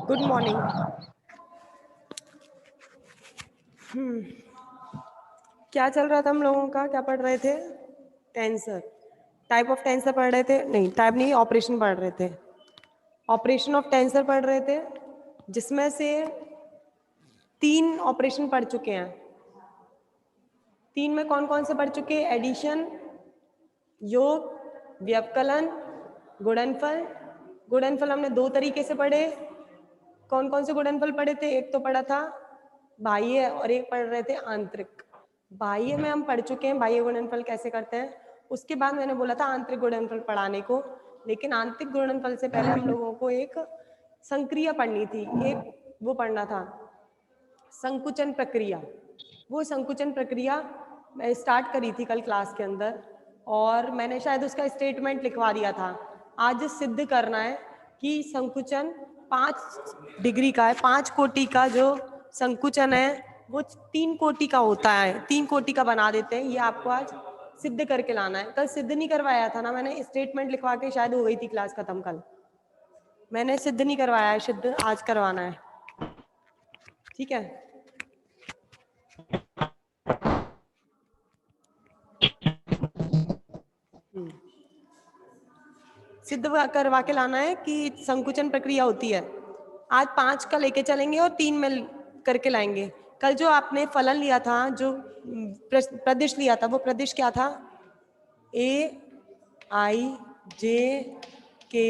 Good morning. क्या चल रहा था हम लोगों का? क्या पढ़ रहे थे? टेंसर, टाइप ऑफ टेंसर पढ़ रहे थे। नहीं, टाइप नहीं, ऑपरेशन पढ़ रहे थे। ऑपरेशन ऑफ टेंसर पढ़ रहे थे, जिसमें से 3 ऑपरेशन पढ़ चुके हैं। 3 में कौन कौन से पढ़ चुके हैं? एडिशन, योग, व्यवकलन, गुणनफल। गुणनफल हमने 2 तरीके से पढ़े। कौन कौन से गुणनफल पढ़े थे? एक तो पढ़ा था बाह्य और एक पढ़ रहे थे आंतरिक। बाह्य में हम पढ़ चुके हैं बाह्य गुणनफल कैसे करते हैं। उसके बाद मैंने बोला था आंतरिक गुणनफल पढ़ाने को, लेकिन आंतरिक गुणनफल से पहले हम लोगों को एक संक्रिया पढ़नी थी, एक वो पढ़ना था संकुचन प्रक्रिया। वो संकुचन प्रक्रिया मैं स्टार्ट करी थी कल क्लास के अंदर, और मैंने शायद उसका स्टेटमेंट लिखवा दिया था। आज सिद्ध करना है कि संकुचन 5 डिग्री का है। 5 कोटि का जो संकुचन है वो 3 कोटि का होता है, 3 कोटि का बना देते हैं। ये आपको आज सिद्ध करके लाना है। कल सिद्ध नहीं करवाया था ना मैंने, स्टेटमेंट लिखवा के शायद हो गई थी क्लास खत्म। कल मैंने सिद्ध नहीं करवाया है, सिद्ध आज करवाना है, ठीक है। सिद्ध करवा के लाना है कि संकुचन प्रक्रिया होती है। आज 5 का लेके चलेंगे और 3 में करके लाएंगे। कल जो आपने फलन लिया था, जो प्रदिश लिया था, वो प्रदिश क्या था? ए आई जे के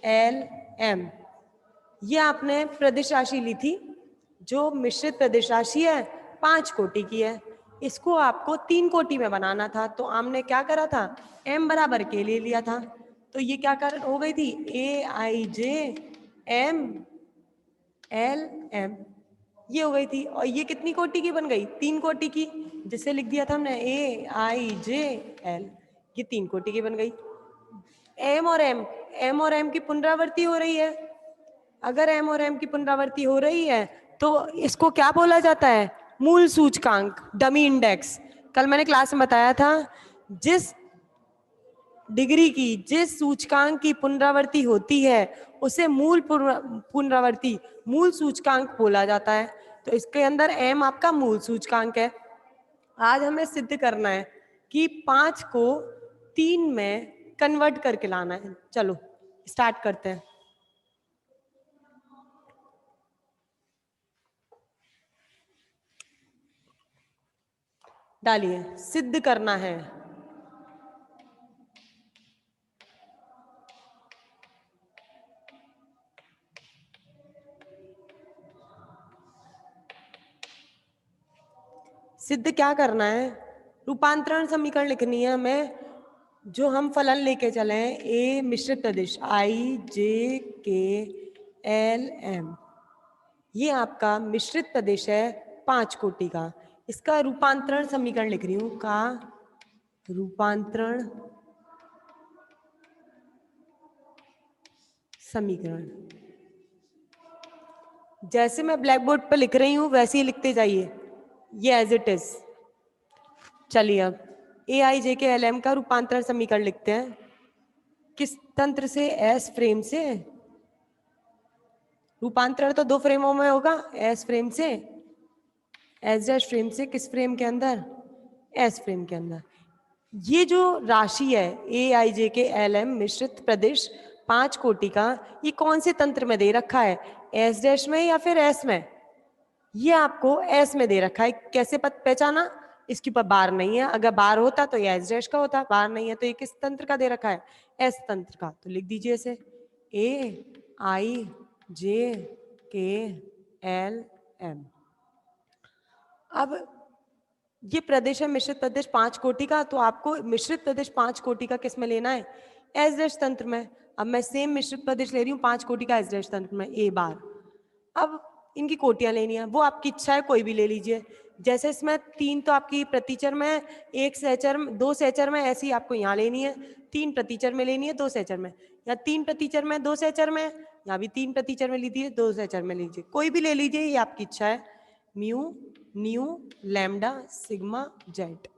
एल एम। ये आपने प्रदिश राशि ली थी, जो मिश्रित प्रदिश राशि है, 5 कोटि की है। इसको आपको 3 कोटि में बनाना था, तो हमने क्या करा था? m बराबर के ले लिया था। तो ये क्या कर हो गई थी? ए i j m l m, ये हो गई थी। और ये कितनी कोटि की बन गई? 3 कोटि की, जिसे लिख दिया था हमने ए आई जे एल, ये 3 कोटि की बन गई। एम और एम की पुनरावृत्ति हो रही है। अगर एम और एम की पुनरावृत्ति हो रही है तो इसको क्या बोला जाता है? मूल सूचकांक, डमी इंडेक्स। कल मैंने क्लास में बताया था, जिस डिग्री की, जिस सूचकांक की पुनरावृत्ति होती है उसे मूल पुनरावृत्ति, मूल सूचकांक बोला जाता है। तो इसके अंदर एम आपका मूल सूचकांक है। आज हमें सिद्ध करना है कि 5 को 3 में कन्वर्ट करके लाना है। चलो स्टार्ट करते हैं। डालिए, सिद्ध करना है। सिद्ध क्या करना है? रूपांतरण समीकरण लिखनी है हमें, जो हम फलन लेके चले हैं। ए मिश्रित प्रदिश आई जे के एल एम, ये आपका मिश्रित प्रदेश है 5 कोटि का। इसका रूपांतरण समीकरण लिख रही हूं, का रूपांतरण समीकरण। जैसे मैं ब्लैक बोर्ड पर लिख रही हूं वैसे ही लिखते जाइए, ये एज इट इज। चलिए अब ए आई जे के एल एम का रूपांतरण समीकरण लिखते हैं। किस तंत्र से? एस फ्रेम से। रूपांतरण तो 2 फ्रेमों में होगा, एस फ्रेम से, एस डैश फ्रेम से। किस फ्रेम के अंदर? एस फ्रेम के अंदर। ये जो राशि है ए आई जे के एल एम मिश्रित प्रदेश 5 कोटि का, ये कौन से तंत्र में दे रखा है? एस डैश में या फिर एस में? ये आपको एस में दे रखा है। कैसे पहचाना? इसके ऊपर बार नहीं है। अगर बार होता तो ये एस डैश का होता, बार नहीं है तो ये किस तंत्र का दे रखा है? एस तंत्र का। तो लिख दीजिए इसे ए आई जे के एल एम। अब ये प्रदेश है मिश्रित प्रदेश 5 कोटि का, तो आपको मिश्रित प्रदेश 5 कोटि का किस में लेना है? एस डैश तंत्र में। अब मैं सेम मिश्रित प्रदेश ले रही हूँ 5 कोटि का एस डैश तंत्र में, ए बार। अब इनकी कोटियां लेनी है, वो आपकी इच्छा है, कोई भी ले लीजिए। जैसे इसमें 3 तो आपकी प्रतिचर में, 1 सहचर में, 2 सहचर में, ऐसी आपको यहाँ लेनी है। 3 प्रतिचर में लेनी है, 2 सहचर में, या 3 प्रतिचर में 2 सहचर में, यहाँ भी 3 प्रतिचर में लीजिए, 2 सहचर में लीजिए, कोई भी ले लीजिए, ये आपकी इच्छा है। Mu, nu, lambda, sigma, Z,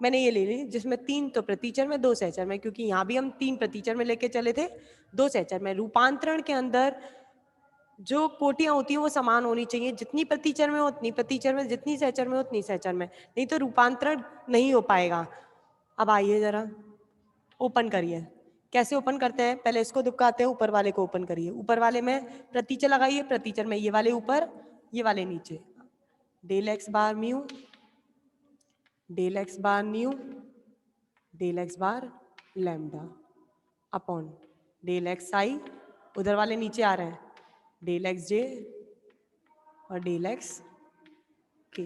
मैंने ये ले ली, जिसमें 3 तो प्रतिचर में, 2 सहचर में, क्योंकि यहाँ भी हम 3 प्रतिचर में लेके चले थे, 2 सहचर में। रूपांतरण के अंदर जो कोटियां होती हैं वो समान होनी चाहिए, जितनी प्रतिचर में हो उतनी प्रतिचर में, जितनी सहचर में हो उतनी सहचर में, नहीं तो रूपांतरण नहीं हो पाएगा। अब आइए जरा ओपन करिए। कैसे ओपन करते हैं, पहले इसको दुबकाते हैं, ऊपर वाले को ओपन करिए। ऊपर वाले में प्रतीचर लगाइए, प्रतीचर में ये वाले ऊपर ये वाले नीचे। Del x bar mu, del x bar nu, del x bar lambda upon del x आई, उधर वाले नीचे आ रहे हैं, डेल एक्स जे और डेल एक्स के।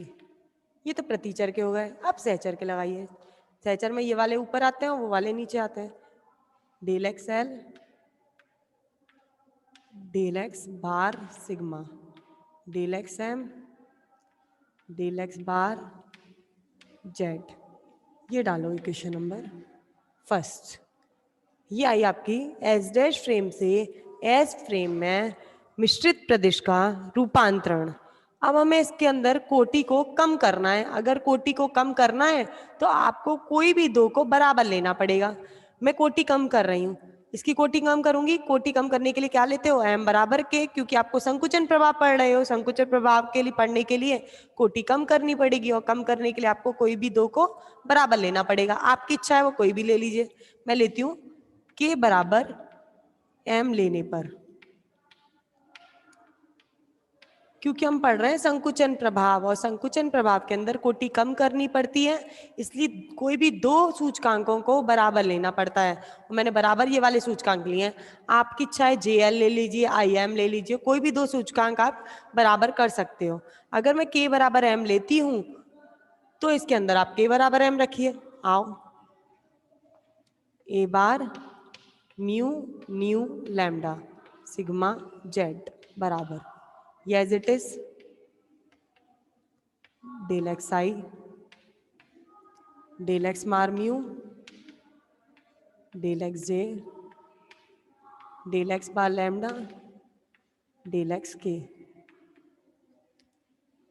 ये तो प्रतिचर के हो गए। अब सहचर के लगाइए। सहचर में ये वाले ऊपर आते हैं, वो वाले नीचे आते हैं। Del x l, del x bar sigma, del x m, del x bar z. ये डालो इक्वेशन नंबर फर्स्ट। ये आई आपकी एस डैश फ्रेम से एस फ्रेम में मिश्रित प्रदिश का रूपांतरण। अब हमें इसके अंदर कोटि को कम करना है। अगर कोटि को कम करना है तो आपको कोई भी दो को बराबर लेना पड़ेगा। मैं कोटि कम कर रही हूँ, इसकी कोटि कम करूंगी। कोटि कम करने के लिए क्या लेते हो, एम बराबर के, क्योंकि आपको संकुचन प्रभाव पढ़ रहे हो। संकुचन प्रभाव के लिए पढ़ने के लिए कोटि कम करनी पड़ेगी, और कम करने के लिए आपको कोई भी दो को बराबर लेना पड़ेगा। आपकी इच्छा है वो कोई भी ले लीजिए। मैं लेती हूँ के बराबर एम लेने पर, क्योंकि हम पढ़ रहे हैं संकुचन प्रभाव, और संकुचन प्रभाव के अंदर कोटि कम करनी पड़ती है, इसलिए कोई भी दो सूचकांकों को बराबर लेना पड़ता है। और मैंने बराबर ये वाले सूचकांक लिए हैं। आपकी इच्छा है JL ले लीजिए, IM ले लीजिए, कोई भी दो सूचकांक आप बराबर कर सकते हो। अगर मैं K बराबर M लेती हूं तो इसके अंदर आप K बराबर M रखिए। आओ, a bar mu nu lambda sigma z बराबर ये as it is del x i, del x bar mu, del x j, del x bar lambda, del x के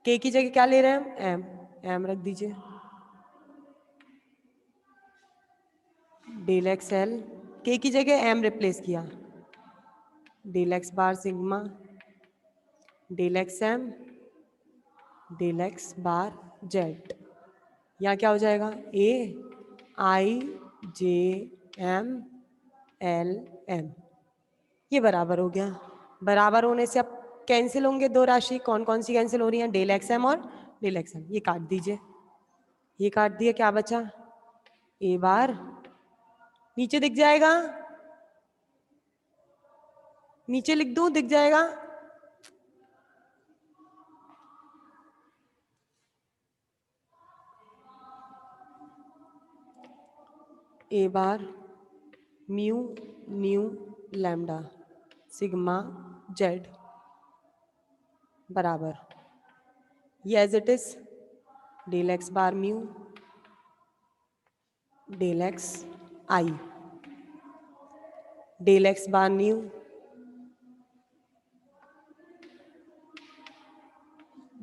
की जगह क्या ले रहे हैं हम, एम रख दीजिए। डेल एक्स एल, के की जगह एम रिप्लेस किया, del x bar sigma, del x m, del x bar z. यहाँ क्या हो जाएगा, a i j m l m. ये बराबर हो गया। बराबर होने से अब कैंसिल होंगे दो राशि। कौन कौन सी कैंसिल हो रही हैं, डेल एक्स एम और डेल एक्स एम। ये काट दीजिए, ये काट दिए, क्या बचा, ए बार, नीचे दिख जाएगा, नीचे लिख दूं दिख जाएगा, a bar mu nu lambda sigma z बराबर ये as it is del x bar mu, del x i, del x bar nu,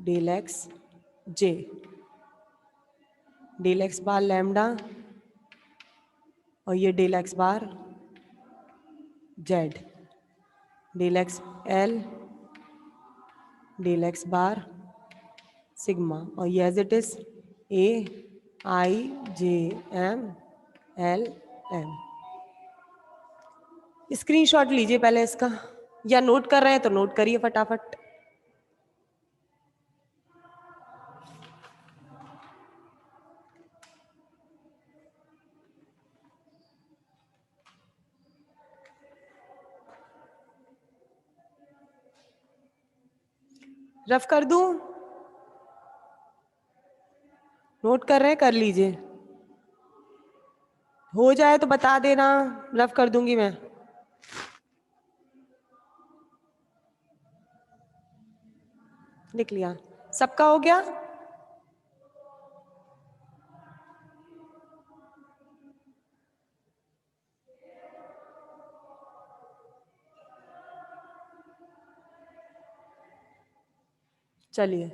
del x j, del x bar lambda, और ये del x bar z, del x l, del x bar sigma, और ये as it is a i j m l m. Screenshot लीजिए पहले इसका, या note कर रहे हैं तो नोट करिए फटाफट। रफ कर दूं, नोट कर रहे हैं कर लीजिए, हो जाए तो बता देना, रफ कर दूंगी मैं। लिख लिया, सबका हो गया। चलिए,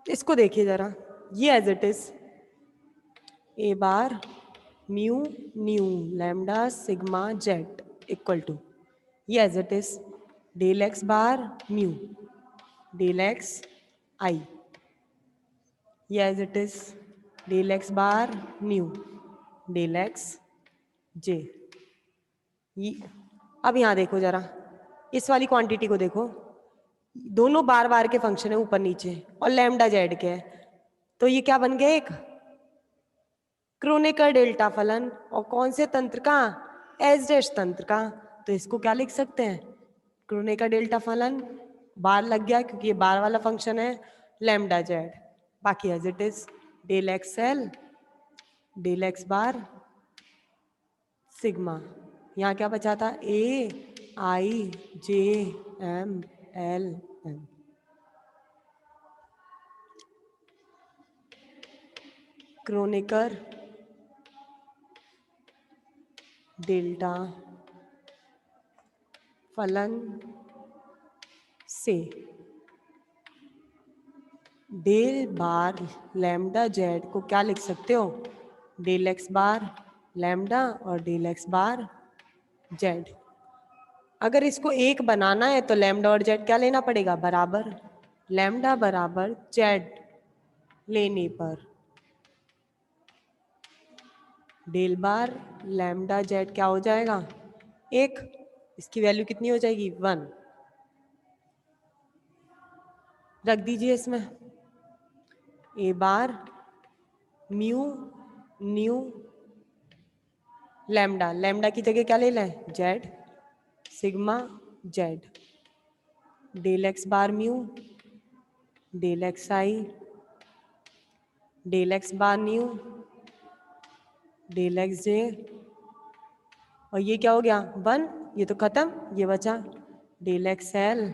इसको देखिए जरा, ये as it is a bar mu nu lambda sigma z equal to, ये as it is del x bar mu del x i, ये as it is del x bar mu del x j. अब यहाँ देखो जरा, इस वाली quantity को देखो, दोनों बार बार के फंक्शन है ऊपर नीचे और लैम्डा जेड के है, तो ये क्या बन गया, एक क्रोनेकर डेल्टा फलन। और कौन से तंत्र का, एस डैश तंत्र का। तो इसको क्या लिख सकते हैं, क्रोनेकर डेल्टा फलन, बार लग गया क्योंकि ये बार वाला फंक्शन है, लैम्डा जेड, बाकी as it is del x l del x bar sigma. यहाँ क्या बचा था, a i j m l m. Kronecker delta फलन से डेल बार लैम्डा जेड को क्या लिख सकते हो, डेल एक्स बार लैम्डा और डेल एक्स बार जेड। अगर इसको एक बनाना है तो लैम्डा और जेड क्या लेना पड़ेगा, बराबर, लैम्डा बराबर जेड लेने पर डेल बार लैम्डा जेड क्या हो जाएगा, एक, इसकी वैल्यू कितनी हो जाएगी, 1, रख दीजिए इसमें a bar mu nu lambda, lambda की जगह क्या ले लें, z sigma z del x bar mu del x i del x bar nu del x j, और ये क्या हो गया 1, ये तो खत्म, ये बचा del x l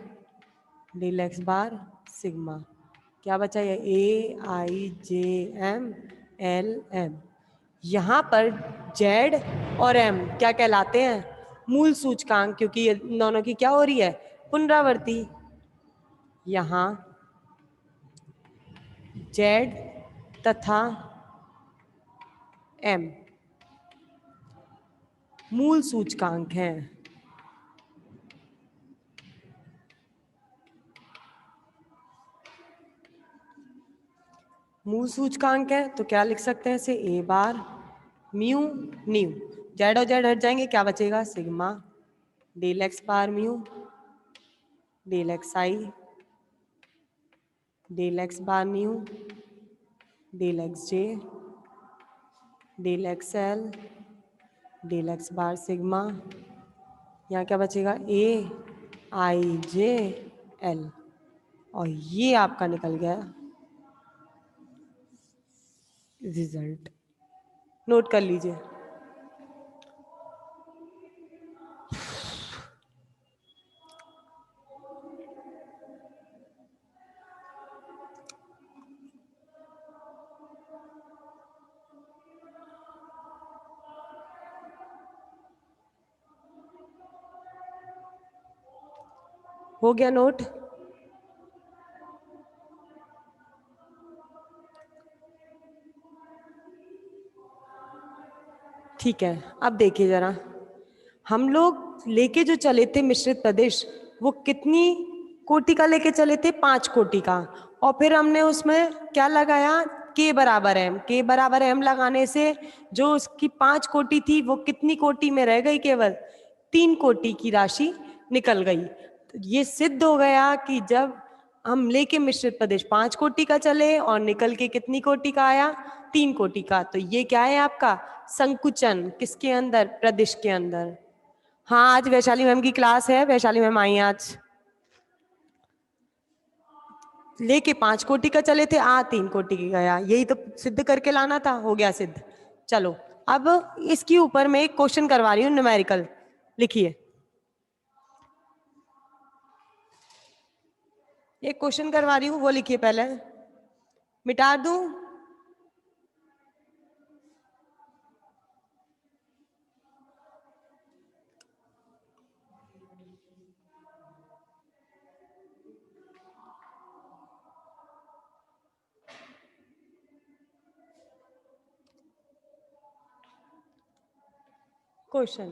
del x bar sigma, क्या बचा ये a i j m l m. यहाँ पर जेड और एम क्या कहलाते हैं, मूल सूचकांक, क्योंकि ये दोनों की क्या हो रही है, पुनरावृत्ति। यहाँ जेड तथा एम मूल सूचकांक हैं। मूल सूचकांक है तो क्या लिख सकते हैं इसे, a bar mu nu, z और जेड हट जाएंगे, क्या बचेगा, sigma del x bar mu del x i del x bar nu del x j del x l del x bar sigma. यहाँ क्या बचेगा, ए आई जे एल, और ये आपका निकल गया रिजल्ट, नोट कर लीजिए। हो गया नोट, ठीक है। अब देखिए जरा, हम लोग लेके जो चले थे मिश्रित प्रदेश, वो कितनी कोटि का लेके चले थे, 5 कोटि का, और फिर हमने उसमें क्या लगाया, k बराबर m, k बराबर m लगाने से जो उसकी 5 कोटि थी वो कितनी कोटि में रह गई, केवल 3 कोटि की राशि निकल गई। तो ये सिद्ध हो गया कि जब हम लेके मिश्रित प्रदेश 5 कोटि का चले और निकल के कितनी कोटि का आया, 3 कोटि का, तो ये क्या है आपका संकुचन, किसके अंदर, प्रदेश के अंदर। हाँ, आज वैशाली मैम की क्लास है, वैशाली मैम आई आज। लेके 5 कोटि का चले थे, 3 कोटि की गया, यही तो सिद्ध करके लाना था, हो गया सिद्ध। चलो अब इसके ऊपर मैं एक क्वेश्चन करवा रही हूँ न्यूमेरिकल, लिखिए। एक क्वेश्चन करवा रही हूँ, वो लिखिए पहले, मिटा दूं, क्वेश्चन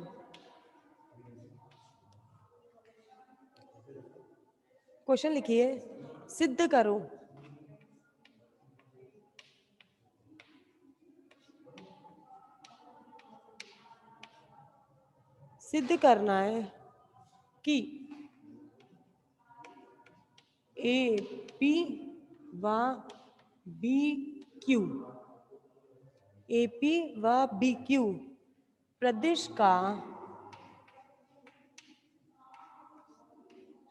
लिखिए, सिद्ध करो। सिद्ध करना है कि ए पी व बी क्यू, ए पी व बी क्यू प्रदेश का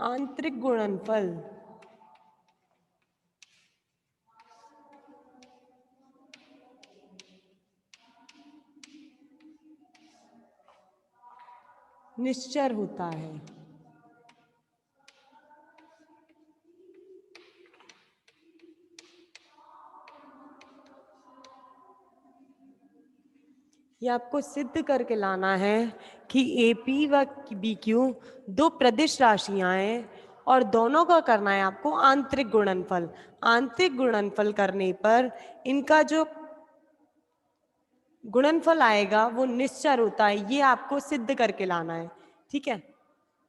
आंतरिक गुणनफल निश्चर होता है। ये आपको सिद्ध करके लाना है कि ए पी व बी क्यू दो प्रदिश राशियां हैं और दोनों का करना है आपको आंतरिक गुणनफल। आंतरिक गुणनफल करने पर इनका जो गुणनफल आएगा वो निश्चर होता है। ये आपको सिद्ध करके लाना है। ठीक है,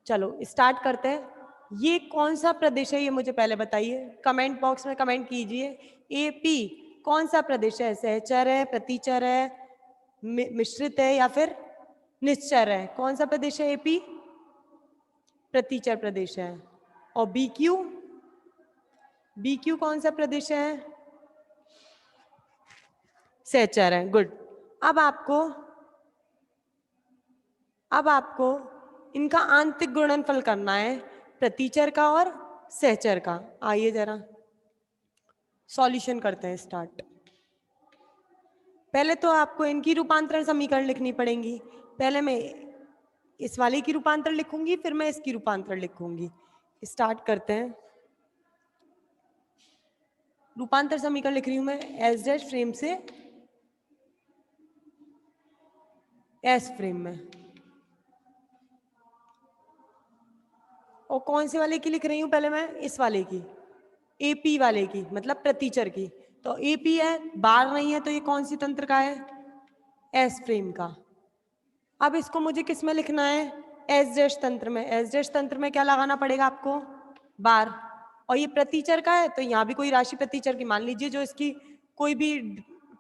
चलो स्टार्ट करते हैं। ये कौन सा प्रदेश है ये मुझे पहले बताइए, कमेंट बॉक्स में कमेंट कीजिए। ए पी कौन सा प्रदेश है? सहचर है, प्रतिचर है, मिश्रित है या फिर निश्चर है? कौन सा प्रदेश है? एपी प्रतिचर प्रदेश है। और बी क्यू, बी क्यू कौन सा प्रदेश है? सहचर है। गुड। अब आपको इनका आंतरिक गुणनफल करना है, प्रतिचर का और सहचर का। आइए जरा सॉल्यूशन करते हैं स्टार्ट। पहले तो आपको इनकी रूपांतरण समीकरण लिखनी पड़ेंगी। पहले मैं इस वाले की रूपांतरण लिखूंगी, फिर मैं इसकी रूपांतरण लिखूंगी। स्टार्ट करते हैं। रूपांतर समीकरण लिख रही हूं मैं एस डैश फ्रेम से एस फ्रेम में। और कौन से वाले की लिख रही हूं? पहले मैं इस वाले की, एपी वाले की, मतलब प्रतिचर की। तो एपी है, बार नहीं है, तो ये कौन सी तंत्र का है? एस फ्रेम का। अब इसको मुझे किस में लिखना है? एस डैश तंत्र में। एस डैश तंत्र में क्या लगाना पड़ेगा आपको? बार। और ये प्रतिचर का है तो यहाँ भी कोई राशि प्रतिचर की मान लीजिए, जो इसकी कोई भी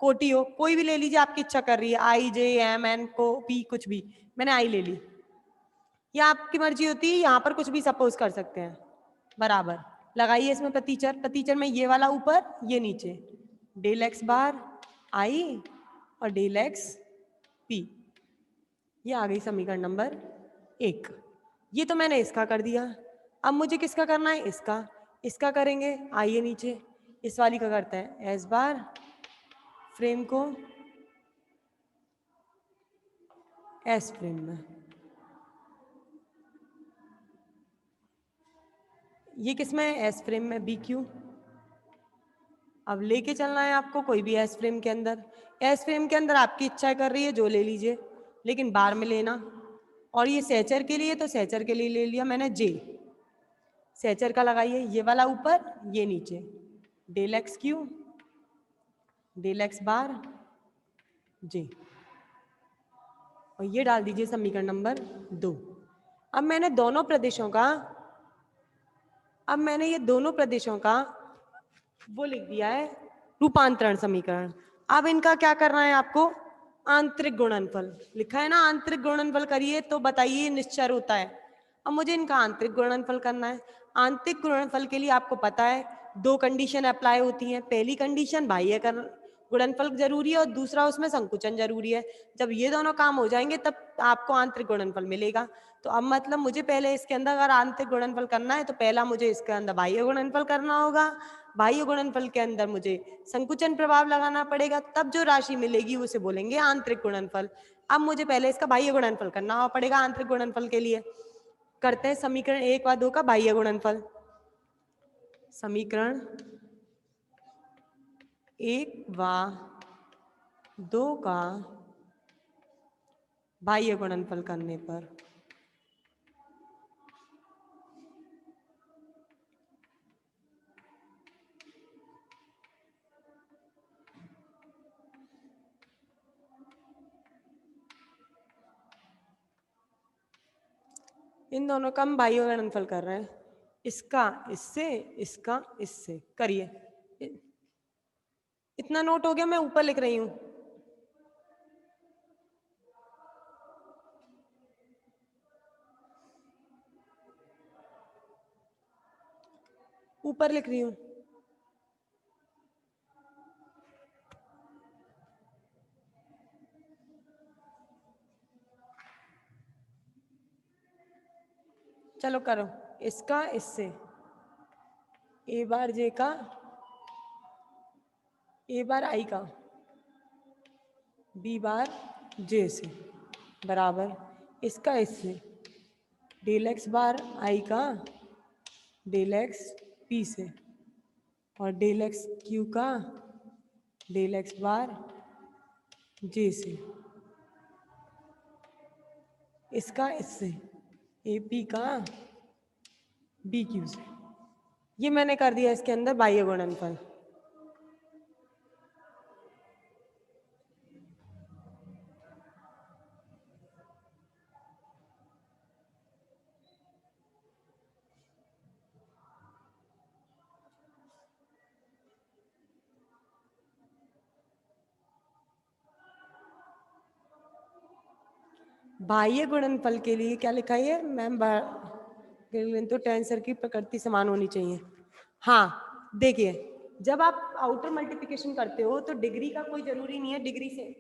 कोटि हो, कोई भी ले लीजिए, आपकी इच्छा कर रही है, आई जे एम एन को पी कुछ भी। मैंने आई ले ली, या आपकी मर्जी होती है, यहाँ पर कुछ भी सपोज कर सकते हैं। बराबर लगाइए इसमें प्रतिचर। प्रतिचर में ये वाला ऊपर, ये नीचे, डेल एक्स बार आई और डेल एक्स पी। ये आ गई समीकरण नंबर 1। ये तो मैंने इसका कर दिया। अब मुझे किसका करना है? इसका। इसका करेंगे, आइए नीचे इस वाली का करते हैं। एस बार फ्रेम को एस फ्रेम में। ये किसमें है? एस फ्रेम में, बी क्यू। अब लेके चलना है आपको कोई भी एस फ्रेम के अंदर। एस फ्रेम के अंदर आपकी इच्छा कर रही है जो ले लीजिए, लेकिन बार में लेना। और ये सहचर के लिए, तो सहचर के लिए ले लिया मैंने जे। सहचर का लगाइए, ये वाला ऊपर, ये नीचे, del x Q del x bar j. और ये डाल दीजिए समीकरण नंबर 2। अब मैंने ये दोनों प्रदेशों का वो लिख दिया है रूपांतरण समीकरण। अब इनका क्या करना है आपको? आंतरिक गुणनफल लिखा है ना, आंतरिक गुणनफल करिए तो बताइए निश्चर होता है। अब मुझे इनका आंतरिक गुणनफल करना है। आंतरिक गुणनफल के लिए आपको पता है 2 कंडीशन अप्लाई होती हैं। पहली कंडीशन बाह्य गुणनफल जरूरी है और दूसरा उसमें संकुचन जरूरी है। जब ये दोनों काम हो जाएंगे तब आपको आंतरिक गुणनफल मिलेगा। तो अब मतलब मुझे पहले इसके अंदर अगर आंतरिक गुणनफल करना है तो पहला मुझे इसके अंदर बाह्य गुणनफल करना होगा। बाह्य गुणनफल के अंदर मुझे संकुचन प्रभाव लगाना पड़ेगा, तब जो राशि मिलेगी उसे बोलेंगे आंतरिक गुणनफल। अब मुझे पहले इसका बाह्य गुणनफल करना पड़ेगा आंतरिक गुणनफल के लिए। करते हैं समीकरण 1 व 2 का बाह्य गुणनफल। समीकरण 1 व 2 का बाह्य गुणनफल करने पर इन दोनों का हम बाह्य गुणनफल कर रहे हैं, इसका इससे, इसका इससे। करिए, इतना नोट हो गया, मैं ऊपर लिख रही हूं। ऊपर लिख रही हूं। चलो करो, इसका इससे, ए बार जे का, ए बार आई का, बी बार जे से, बराबर इसका इससे, डेल एक्स बार आई का, डेल एक्स पी से, और डेल एक्स क्यू का, डेल एक्स बार जे से, इसका इससे, ए पी का बी क्यू से। ये मैंने कर दिया इसके अंदर बाह्य गुणनफल। बाह्य गुणनफल के लिए क्या लिखा है मैम? तो टेंसर की प्रकृति समान होनी चाहिए। हाँ देखिए, जब आप आउटर मल्टीप्लिकेशन करते हो तो डिग्री का कोई जरूरी नहीं है, डिग्री से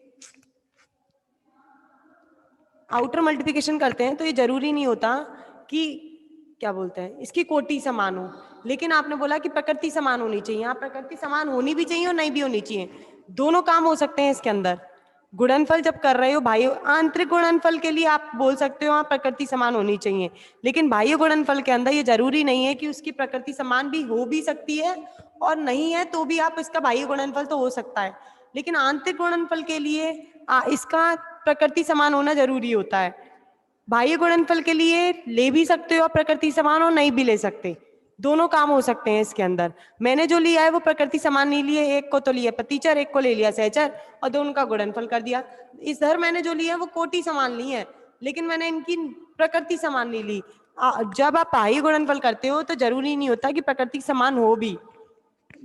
आउटर मल्टीप्लिकेशन करते हैं तो ये जरूरी नहीं होता कि क्या बोलते हैं इसकी कोटि समान हो, लेकिन आपने बोला कि प्रकृति समान होनी चाहिए। यहाँ प्रकृति समान होनी भी चाहिए और नहीं भी होनी चाहिए, दोनों काम हो सकते हैं इसके अंदर। गुणनफल जब कर रहे हो बाह्य आंतरिक गुणनफल के लिए आप बोल सकते हो हाँ प्रकृति समान होनी चाहिए, लेकिन बाह्य गुणनफल के अंदर ये जरूरी नहीं है कि उसकी प्रकृति समान भी हो भी सकती है और नहीं है तो भी आप इसका बाह्य गुणनफल तो हो सकता है, लेकिन आंतरिक गुणनफल के लिए इसका प्रकृति समान होना जरूरी होता है। बाह्य गुणनफल के लिए ले भी सकते हो आप प्रकृति समान और नहीं भी ले सकते, दोनों काम हो सकते हैं इसके अंदर। मैंने जो लिया है वो प्रकृति समान नहीं लिए, एक को तो लिया पतिचर, एक को ले लिया सहचर और दोनों का गुणनफल कर दिया। इधर मैंने जो लिया है वो कोटि समान ली है, लेकिन मैंने इनकी प्रकृति समान नहीं ली। जब आप बाह्य गुणनफल करते हो तो जरूरी नहीं होता कि प्रकृति समान हो भी,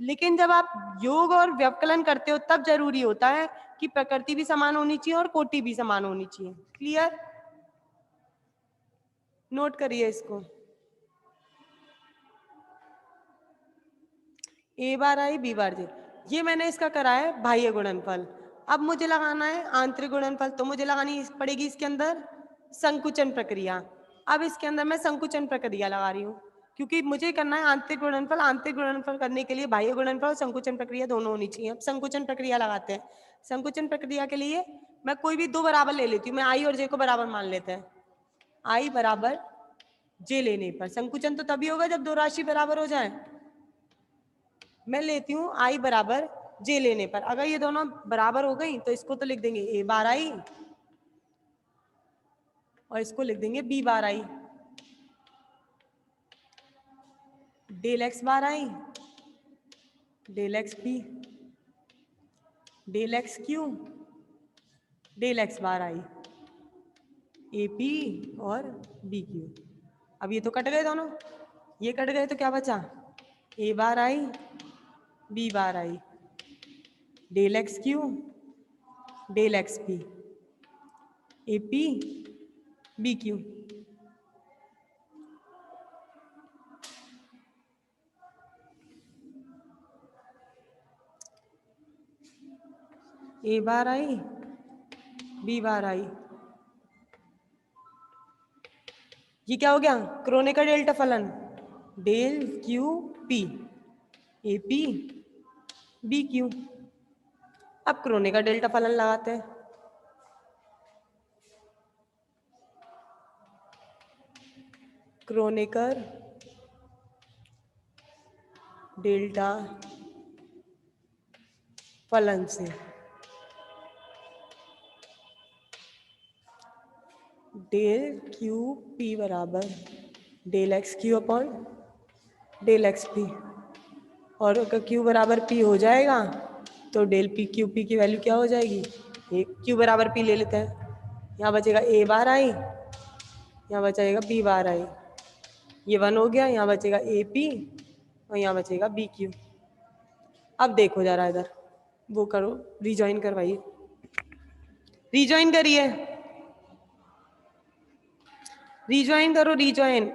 लेकिन जब आप योग और व्यवकलन करते हो तब जरूरी होता है कि प्रकृति भी समान होनी चाहिए और कोटि भी समान होनी चाहिए। क्लियर? नोट करिए इसको। ए बार आई बी बार जे, ये मैंने इसका करा है बाह्य गुणनफल। अब मुझे लगाना है आंतरिक गुणनफल, तो मुझे लगानी पड़ेगी इसके अंदर संकुचन प्रक्रिया। अब इसके अंदर मैं संकुचन प्रक्रिया लगा रही हूँ क्योंकि मुझे करना है आंतरिक गुणनफल। आंतरिक गुणनफल करने के लिए बाह्य गुणनफल और संकुचन प्रक्रिया दोनों होनी चाहिए। अब संकुचन प्रक्रिया लगाते हैं। संकुचन प्रक्रिया के लिए मैं कोई भी दो बराबर ले लेती हूँ, मैं आई और जे को बराबर मान लेते हैं। आई बराबर जे लेने पर संकुचन तो तभी होगा जब दो राशि बराबर हो जाए। मैं लेती हूँ आई बराबर जे लेने पर, अगर ये दोनों बराबर हो गई तो इसको तो लिख देंगे ए बार आई और इसको लिख देंगे B bar I, del x bar I, del x P, del x Q, del x bar I, A P और बी क्यू। अब ये तो कट गए दोनों, ये कट गए तो क्या बचा? A bar i b bar I, del x Q, del x p, a p b q. A bar i b bar i, ये क्या हो गया? क्रोनेकर डेल्टा फलन, del q p a p b Q. अब Kronecker delta फलन लगाते हैं। Kronecker delta फलन से डेल क्यू पी बराबर del x q upon del x p, और अगर क्यू बराबर पी हो जाएगा तो डेल पी क्यू पी की वैल्यू क्या हो जाएगी? क्यू बराबर पी ले लेते हैं, यहाँ बचेगा ए बार आई यहाँ बचेगा बी बार आई, ये 1 हो गया, यहाँ बचेगा ए पी और यहाँ बचेगा बी क्यू। अब देखो जरा इधर वो करो, रिजॉइन करवाइए, रिजॉइन करिए, रिजॉइन करो, रिजॉइन।